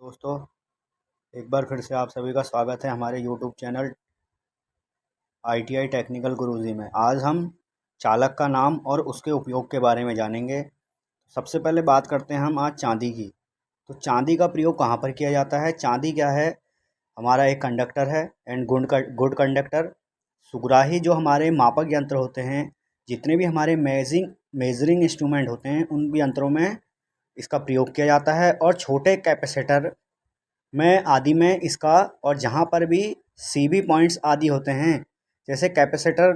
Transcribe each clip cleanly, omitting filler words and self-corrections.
दोस्तों, एक बार फिर से आप सभी का स्वागत है हमारे यूट्यूब चैनल ITI टेक्निकल गुरुजी में। आज हम चालक का नाम और उसके उपयोग के बारे में जानेंगे। सबसे पहले बात करते हैं हम आज चांदी की। तो चांदी का प्रयोग कहाँ पर किया जाता है? चांदी क्या है? हमारा एक कंडक्टर है एंड गुड कंडक्टर। सुग्राही जो हमारे मापक यंत्र होते हैं, जितने भी हमारे मेजरिंग इंस्ट्रूमेंट होते हैं, उन भी यंत्रों में इसका प्रयोग किया जाता है। और छोटे कैपेसिटर में आदि में इसका, और जहाँ पर भी CB पॉइंट्स आदि होते हैं, जैसे कैपेसिटर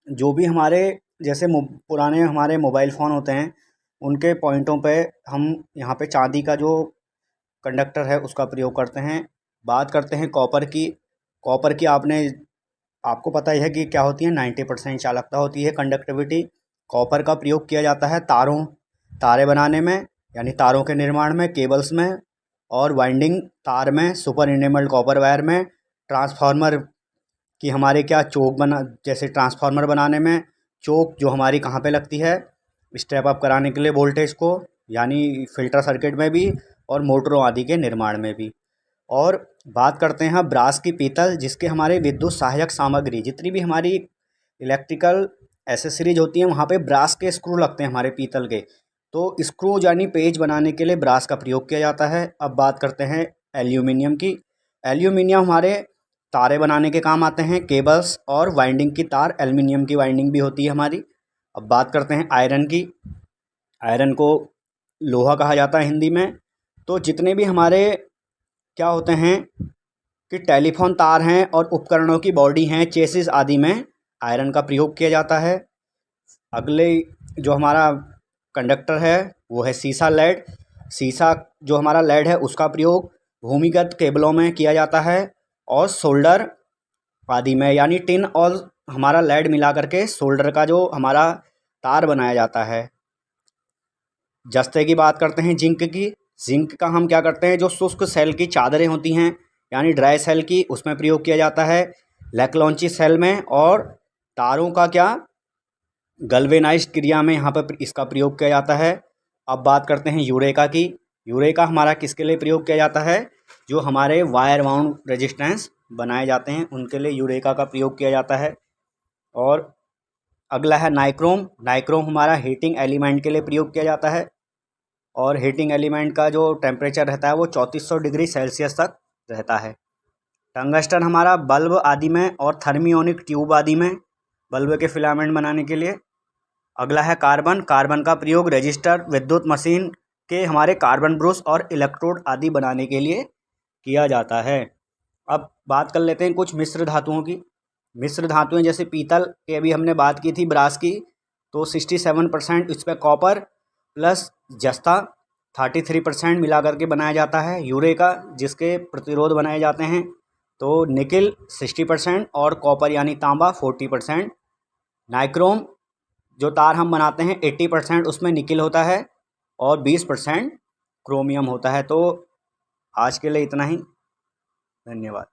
जो भी हमारे जैसे पुराने हमारे मोबाइल फ़ोन होते हैं, उनके पॉइंटों पे हम यहाँ पे चांदी का जो कंडक्टर है उसका प्रयोग करते हैं। बात करते हैं कॉपर की। कॉपर की आपको पता ही है कि क्या होती है, 90% चालकता होती है, कंडक्टिविटी। कॉपर का प्रयोग किया जाता है तारे बनाने में, यानी तारों के निर्माण में, केबल्स में, और वाइंडिंग तार में, सुपर इनेमल्ड कॉपर वायर में, ट्रांसफार्मर की हमारे क्या जैसे ट्रांसफार्मर बनाने में चोक जो हमारी कहाँ पे लगती है, स्टेप अप कराने के लिए वोल्टेज को, यानी फिल्टर सर्किट में भी, और मोटरों आदि के निर्माण में भी। और बात करते हैं ब्रास की, पीतल, जिसके हमारे विद्युत सहायक सामग्री, जितनी भी हमारी इलेक्ट्रिकल एसेसरीज होती हैं, वहाँ पे ब्रास के स्क्रू लगते हैं हमारे पीतल के। तो स्क्रू यानी पेज बनाने के लिए ब्रास का प्रयोग किया जाता है। अब बात करते हैं एल्यूमिनियम की। एल्यूमिनियम हमारे तारे बनाने के काम आते हैं, केबल्स और वाइंडिंग की तार, एल्यूमिनियम की वाइंडिंग भी होती है हमारी। अब बात करते हैं आयरन की। आयरन को लोहा कहा जाता है हिंदी में। तो जितने भी हमारे क्या होते हैं कि टेलीफोन तार हैं और उपकरणों की बॉडी हैं, चेसिस आदि में आयरन का प्रयोग किया जाता है। अगले जो हमारा कंडक्टर है वो है लेड। सीसा जो हमारा लेड है उसका प्रयोग भूमिगत केबलों में किया जाता है, और सोल्डर आदि में, यानी टिन और हमारा लेड मिला करके सोल्डर का जो हमारा तार बनाया जाता है। जस्ते की बात करते हैं जिंक की। जिंक का हम क्या करते हैं, जो शुष्क सेल की चादरें होती हैं, यानी ड्राई सेल की, उसमें प्रयोग किया जाता है। लैक्लॉन्ची सेल में, और तारों का क्या गल्वेनाइज्ड क्रिया में यहाँ पर इसका प्रयोग किया जाता है। अब बात करते हैं यूरेका की। यूरेका हमारा किसके लिए प्रयोग किया जाता है? जो हमारे वायर वाउंड रेजिस्टेंस बनाए जाते हैं उनके लिए यूरेका का प्रयोग किया जाता है। और अगला है नाइक्रोम। नाइक्रोम हमारा हीटिंग एलिमेंट के लिए प्रयोग किया जाता है, और हीटिंग एलिमेंट का जो टेम्परेचर रहता है वो 3400 डिग्री सेल्सियस तक रहता है। टंगस्टन हमारा बल्ब आदि में और थर्मियोनिक ट्यूब आदि में, बल्ब के फिलामेंट बनाने के लिए। अगला है कार्बन। कार्बन का प्रयोग रजिस्टर, विद्युत मशीन के हमारे कार्बन ब्रश और इलेक्ट्रोड आदि बनाने के लिए किया जाता है। अब बात कर लेते हैं कुछ मिश्र धातुओं की। मिश्र धातुएं जैसे पीतल की अभी हमने बात की थी, ब्रास की, तो 67% इस पर कॉपर प्लस जस्ता 33% मिला करके बनाया जाता है। यूरेका जिसके प्रतिरोध बनाए जाते हैं, तो निकिल 60% और कॉपर यानी तांबा 40%। नाइक्रोम जो तार हम बनाते हैं 80% उसमें निकिल होता है और 20% क्रोमियम होता है। तो आज के लिए इतना ही। धन्यवाद।